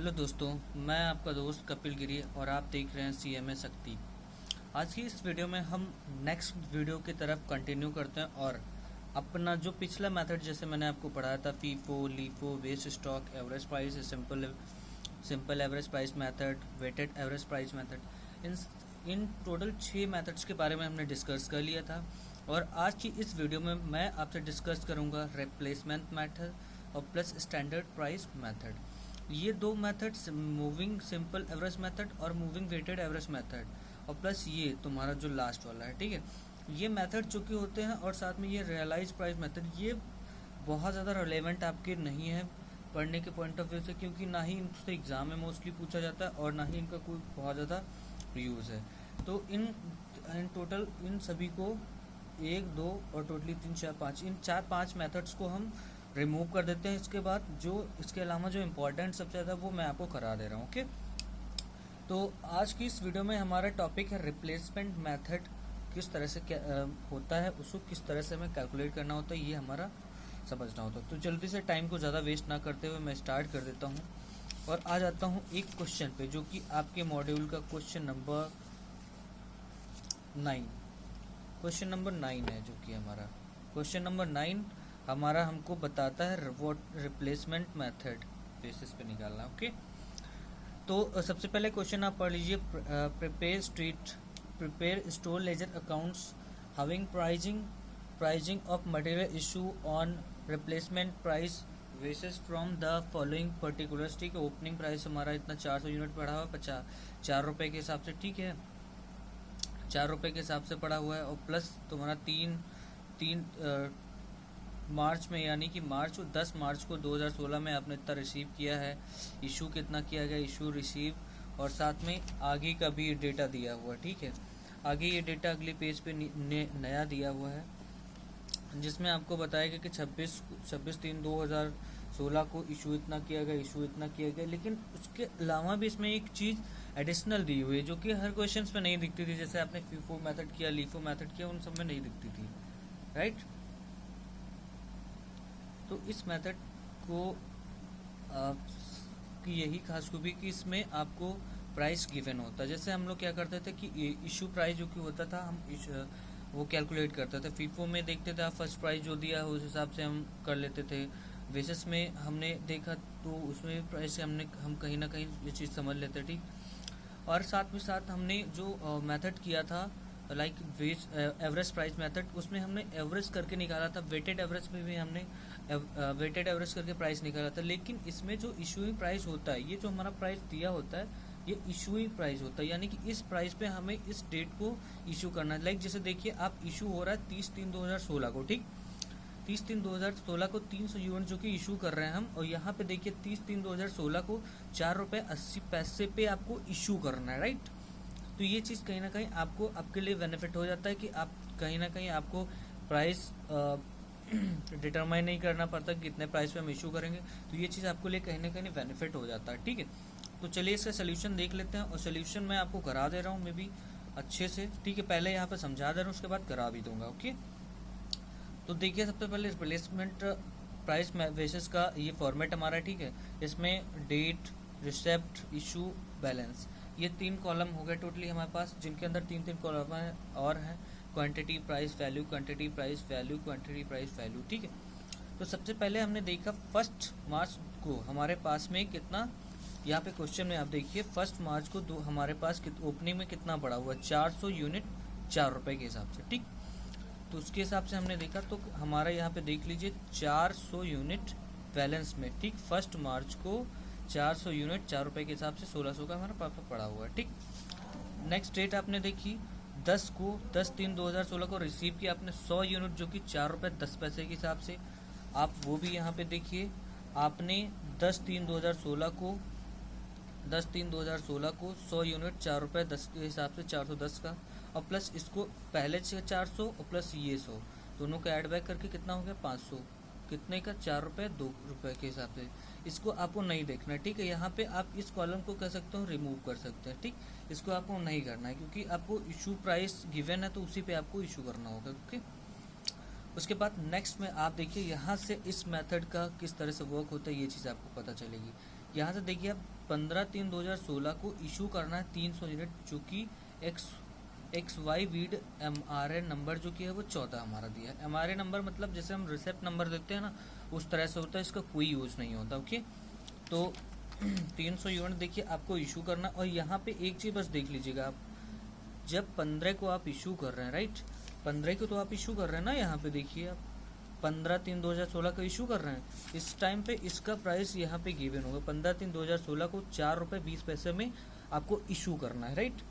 Hello दोस्तों, मैं आपका दोस्त कपिल गिरी और आप देख रहे हैं CMA शक्ति। आज की इस वीडियो में हम नेक्स्ट वीडियो की तरफ कंटिन्यू करते हैं और अपना जो पिछला मेथड जैसे मैंने आपको पढ़ाया था FIFO, LIFO, waste stock, average price, simple average price method, weighted average price method, in total 6 methods के बारे में हमने डिस्कस कर लिया था। और आज की इस वीडियो में मैं आपसे डिस्कस करूँगा रिप्लेसमेंट मेथड और प्लस स्टैंडर्ड प्राइस मेथड। ये दो methods, moving simple average method और मूविंग वेटेड एवरेज मेथड, और प्लस ये तुम्हारा जो लास्ट वाला है, ठीक है। ये मेथड जो कि होते हैं और साथ में ये रियलाइज प्राइस मेथड, ये बहुत ज़्यादा रिलेवेंट आपके नहीं है पढ़ने के पॉइंट ऑफ व्यू से, क्योंकि ना ही इनसे एग्ज़ाम में मोस्टली पूछा जाता है और ना ही इनका कोई बहुत ज़्यादा यूज़ है। तो इन टोटल इन सभी को 1, 2 और टोटली 3, 4, 5, इन 4-5 मेथड्स को हम रिमूव कर देते हैं। इसके बाद जो इसके अलावा जो इम्पोर्टेंट सबसे ज़्यादा वो मैं आपको करा दे रहा हूँ। ओके, तो आज की इस वीडियो में हमारा टॉपिक है रिप्लेसमेंट मेथड, किस तरह से होता है, उसको किस तरह से हमें कैलकुलेट करना होता है, ये हमारा समझना होता है। तो जल्दी से टाइम को ज़्यादा वेस्ट ना करते हुए मैं स्टार्ट कर देता हूँ और आ जाता हूँ एक क्वेश्चन पे, जो कि आपके मॉड्यूल का क्वेश्चन नंबर 9 है, जो कि हमारा क्वेश्चन नंबर 9 हमारा हमको बताता है रिप्लेसमेंट मेथड बेसिस पे निकालना। ओके, तो सबसे पहले क्वेश्चन आप पढ़ लीजिए। Prepare store ledger accounts having pricing of material issue on replacement price basis from the following particulars. ठीक है, ओपनिंग प्राइस हमारा इतना 400 यूनिट पड़ा हुआ है, 4 रुपये के हिसाब से, ठीक है, 4 रुपये के हिसाब से पड़ा हुआ है। और प्लस तुम्हारा तीन मार्च में, यानी कि 10 मार्च को 2016 में आपने इतना रिसीव किया है। इशू कितना किया गया, इशू रिसीव, और साथ में आगे का भी डेटा दिया हुआ है। ठीक है, आगे ये डेटा अगले पेज पे नया दिया हुआ है, जिसमें आपको बताएगा कि 26/3/2016 को इशू इतना किया गया, लेकिन उसके अलावा भी इसमें एक चीज़ एडिशनल दी हुई है जो कि हर क्वेश्चन में नहीं दिखती थी। जैसे आपने फीफो मेथड किया, लीफो मेथड किया, उन सब में नहीं दिखती थी, राइट। तो इस मेथड को की यही खास खूबी कि इसमें आपको प्राइस गिवन होता है। जैसे हम लोग क्या करते थे कि इशू प्राइस जो कि होता था, हम वो कैलकुलेट करते थे। फीफो में देखते थे आप फर्स्ट प्राइस जो दिया उस हिसाब से हम कर लेते थे। वेसेस में हमने देखा तो उसमें प्राइस से हम कहीं ना कहीं ये चीज़ समझ लेते, ठीक। और साथ में साथ हमने जो मेथड किया था लाइक एवरेज प्राइस मेथड, उसमें हमने एवरेज करके निकाला था। वेटेड एवरेज में भी हमने वेटेड एवरेज करके प्राइस निकाला था। लेकिन इसमें जो इशूइंग प्राइस होता है, ये जो हमारा प्राइस दिया होता है, ये इशूइंग प्राइस होता है, यानी कि इस प्राइस पे हमें इस डेट को इशू करना है। लाइक जैसे देखिए, आप इशू हो रहा है 30/3/2016 को, ठीक, 30/3/2016 को 300 यूनिट जो कि इशू कर रहे हैं हम। और यहाँ पे देखिए 30/3/2016 को 4 रुपये 80 पैसे पे आपको इशू करना है, राइट। तो ये चीज़ कहीं ना कहीं आपको आपके लिए बेनिफिट हो जाता है कि आप कहीं ना कहीं आपको प्राइस डिटरमाइन नहीं करना पड़ता कि कितने प्राइस पे हम इशू करेंगे। तो ये चीज़ आपके लिए कहीं ना कहीं बेनिफिट हो जाता है, ठीक है। तो चलिए इसका सोल्यूशन देख लेते हैं, और सोल्यूशन मैं आपको करा दे रहा हूँ मे बी अच्छे से, ठीक है। पहले यहाँ पे समझा दे रहा हूँ, उसके बाद करा भी दूंगा। ओके, तो देखिए सबसे पहले रिप्लेसमेंट प्राइस बेसिस का ये फॉर्मेट हमारा, ठीक है। इसमें डेट, रिसेप्ट, इशू, बैलेंस, ये 3 कॉलम हो गए टोटली हमारे पास, जिनके अंदर 3 कॉलम है और हैं quantity price value, quantity price value, quantity price value, ठीक है। तो सबसे पहले हमने देखा 1 मार्च को हमारे पास में कितना, यहाँ पे क्वेश्चन में आप देखिए 1 मार्च को हमारे पास ओपनिंग में कितना पड़ा हुआ, 400 यूनिट 4 रुपये के हिसाब से, ठीक। तो उसके हिसाब से हमने देखा, तो हमारा यहाँ पे देख लीजिए 400 यूनिट बैलेंस में, ठीक। 1 मार्च को 400 यूनिट 4 रुपये के हिसाब से 1600 का हमारा पापा पड़ा हुआ है, ठीक। नेक्स्ट डेट आपने देखी 10/3/2016 को रिसीव किया आपने 100 यूनिट जो कि 4 रुपये 10 पैसे के हिसाब से, आप वो भी यहाँ पे देखिए। आपने 10/3/2016 को 100 यूनिट 4 रुपये 10 के हिसाब से 410 का, और प्लस इसको पहले से 400 और प्लस ये 100 दोनों का ऐड बैक करके कितना हो गया 500, कितने का 4 रुपये 2 रुपये के हिसाब से। इसको आपको नहीं देखना, ठीक है। यहाँ पे आप इस कॉलम को कह सकते हो रिमूव कर सकते हैं, ठीक। इसको आपको नहीं करना है क्योंकि आपको इशू प्राइस गिवन है, तो उसी पे आपको इशू करना होगा, ओके। उसके बाद नेक्स्ट में आप देखिए यहाँ से इस मेथड का किस तरह से वर्क होता है, ये चीज़ आपको पता चलेगी। यहाँ से देखिए अब 15/3/2016 को इशू करना है 300 यूनिट, जो कि एक्स वाई वीड MRA नंबर जो कि है वो 14 हमारा दिया है। MRA नंबर मतलब जैसे हम रिसेप्ट नंबर देते हैं ना, उस तरह से होता है, इसका कोई यूज़ नहीं होता। ओके, तो 300 यूनिट देखिए आपको इशू करना। और यहाँ पे एक चीज़ बस देख लीजिएगा, आप जब 15 को आप इशू कर रहे हैं, राइट, 15 को तो आप इशू कर रहे हैं ना, यहाँ पे देखिए आप 15/3/2016 का इशू कर रहे हैं, इस टाइम पे इसका प्राइस यहाँ पे गिवन होगा। 15/3/2016 को 4 रुपये 20 पैसे में आपको इशू करना है, राइट।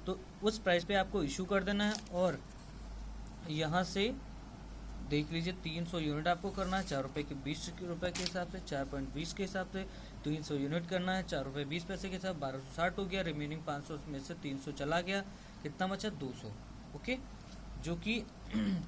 तो उस प्राइस पे आपको इशू कर देना है। और यहाँ से देख लीजिए 300 यूनिट आपको करना है 4 रुपये के 20 रुपये के हिसाब से, 4.20 के हिसाब से 300 यूनिट करना है 4 रुपये 20 पैसे के हिसाब, 1260 हो गया। रिमेनिंग 500 में से 300 चला गया, कितना बचा 200। ओके, जो कि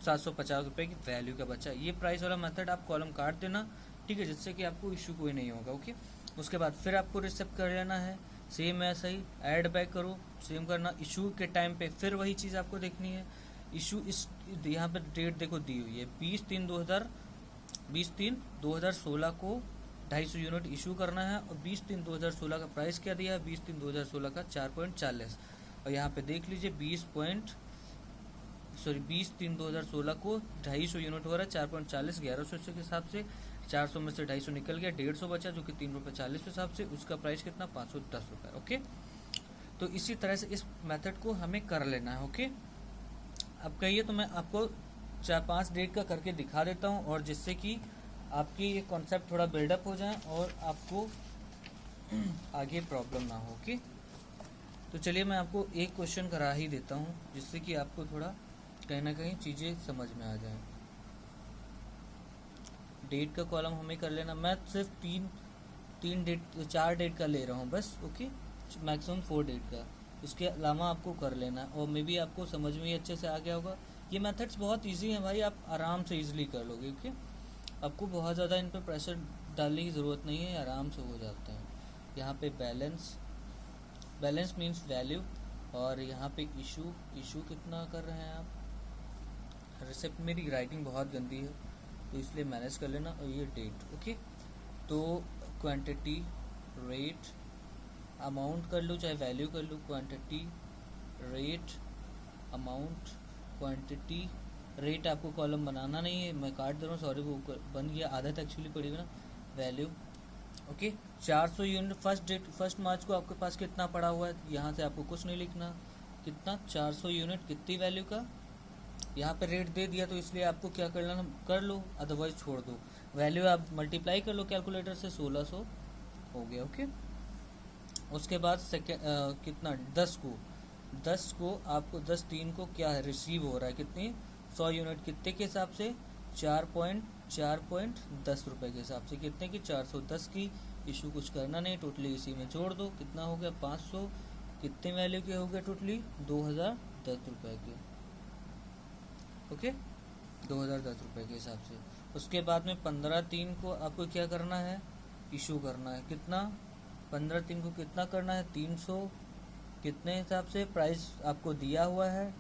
750 रुपये की वैल्यू का बचा। ये प्राइस वाला मेथड आप कॉलम काट देना, ठीक है, जिससे कि आपको इशू कोई नहीं होगा। ओके, उसके बाद फिर आपको रिसेप्ट कर लेना है, सेम ऐसा ही ऐड बैक करो, सेम करना। इशू के टाइम पे फिर वही चीज़ आपको देखनी है। इशू इस यहाँ पे डेट देखो दी हुई है 20/3/2016 को 250 यूनिट इशू करना है। और 20/3/2016 का प्राइस क्या दिया है, 20/3/2016 का 4.40। और यहाँ पे देख लीजिए 20/3/2016 को 250 यूनिट हो रहा है 4.40, 1100 के हिसाब से 400 में से 250 निकल गया, 150 बचा, जो कि 3 रुपये 40 के हिसाब से। उसका प्राइस कितना 510 रुपये। ओके, तो इसी तरह से इस मेथड को हमें कर लेना है। ओके, अब कहिए तो मैं आपको 4-5 डेट का करके दिखा देता हूँ, और जिससे कि आपकी ये कॉन्सेप्ट थोड़ा बिल्डअप हो जाए और आपको आगे प्रॉब्लम ना हो। ओके, तो चलिए मैं आपको एक क्वेश्चन करा ही देता हूँ, जिससे कि आपको थोड़ा कहीं ना कहीं चीज़ें समझ में आ जाए। डेट का कॉलम हमें कर लेना, मैं सिर्फ 4 डेट का ले रहा हूँ बस। ओके, मैक्सिमम 4 डेट का, इसके अलावा आपको कर लेना। और मे बी आपको समझ में अच्छे से आ गया होगा। ये मेथड्स बहुत इजी हैं भाई, आप आराम से इजीली कर लोगे। ओके, आपको बहुत ज़्यादा इन पर प्रेशर डालने की ज़रूरत नहीं है, आराम से हो जाते हैं। यहाँ पे बैलेंस मीन्स वैल्यू, और यहाँ पे इशू कितना कर रहे हैं आप। रिसिप्ट, मेरी राइटिंग बहुत गंदी है तो इसलिए मैनेज कर लेना। और ये डेट। ओके, तो क्वांटिटी, रेट, अमाउंट कर लो चाहे वैल्यू कर लो, quantity, rate, amount, quantity, rate आपको कॉलम बनाना नहीं है, मैं काट दे रहा हूँ, सॉरी, वो बन गया, आदत एक्चुअली पड़ी हुई ना। Value. Okay, 400 unit first March को आपके पास कितना पड़ा हुआ है, यहाँ से आपको कुछ नहीं लिखना, कितना 400 यूनिट कितनी वैल्यू का। यहाँ पे रेट दे दिया तो इसलिए आपको क्या कर लेना, कर लो, अदरवाइज छोड़ दो। वैल्यू आप मल्टीप्लाई कर लो कैलकुलेटर से, 1600 हो गया। ओके, उसके बाद कितना 10 को आपको 10/3 को क्या है, रिसीव हो रहा है कितनी 100 यूनिट, कितने के हिसाब से 4.10 रुपये के हिसाब से, कितने की 410 की। इशू कुछ करना नहीं, टोटली इसी में जोड़ दो, कितना हो गया 500, कितने वैल्यू के हो गए टोटली 2010 रुपये के। ओके, 2010 रुपये के हिसाब से। उसके बाद में 15/3 को आपको क्या करना है, इशू करना है, कितना 15/3 को कितना करना है 300, कितने हिसाब से, प्राइस आपको दिया हुआ है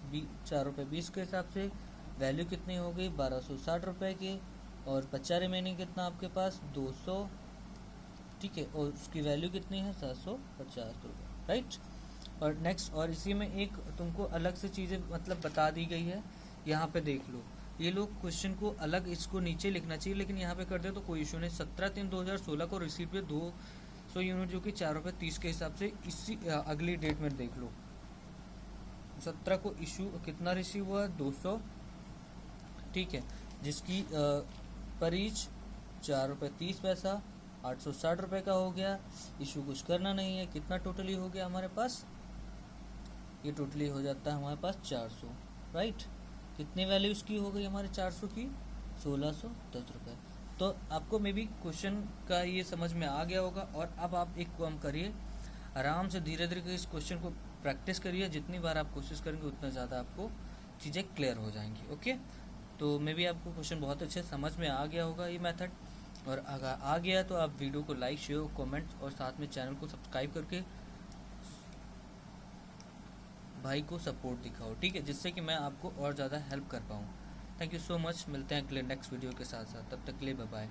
4 रुपये 20 के हिसाब से। वैल्यू कितनी हो गई 1260 रुपये की, और बच्चा रिमेनिंग कितना आपके पास 200, ठीक है, और उसकी वैल्यू कितनी है 750 रुपये, राइट। और नेक्स्ट, और इसी में एक तुमको अलग से चीज़ें मतलब बता दी गई है, यहाँ पे देख लो, ये लोग क्वेश्चन को अलग इसको नीचे लिखना चाहिए, लेकिन यहाँ पे कर दे तो कोई इशू नहीं। 17/3/2016 को रिसीट पे 200 यूनिट जो कि 4 रुपये 30 के हिसाब से, इसी अगली डेट में देख लो 17 को इशू कितना रिसीव हुआ 200, ठीक है, जिसकी पर ईच 4 रुपये 30 पैसा, 860 रुपये का हो गया। इशू कुछ करना नहीं है, कितना टोटली हो गया हमारे पास, ये टोटली हो जाता है हमारे पास 400, राइट। कितनी वैल्यू इसकी हो गई हमारे 400 की 1610 रुपये। तो आपको मे बी क्वेश्चन का ये समझ में आ गया होगा। और अब आप एक काम करिए, आराम से धीरे धीरे इस क्वेश्चन को प्रैक्टिस करिए, जितनी बार आप कोशिश करेंगे उतना ज़्यादा आपको चीज़ें क्लियर हो जाएंगी। ओके, तो मे बी आपको क्वेश्चन बहुत अच्छे समझ में आ गया होगा ये मेथड। और अगर आ गया तो आप वीडियो को लाइक, शेयर, कमेंट और साथ में चैनल को सब्सक्राइब करके भाई को सपोर्ट दिखाओ, ठीक है, जिससे कि मैं आपको और ज़्यादा हेल्प कर पाऊँ। थैंक यू सो मच, मिलते हैं अगले नेक्स्ट वीडियो के साथ, तब तक के लिए बाय बाय।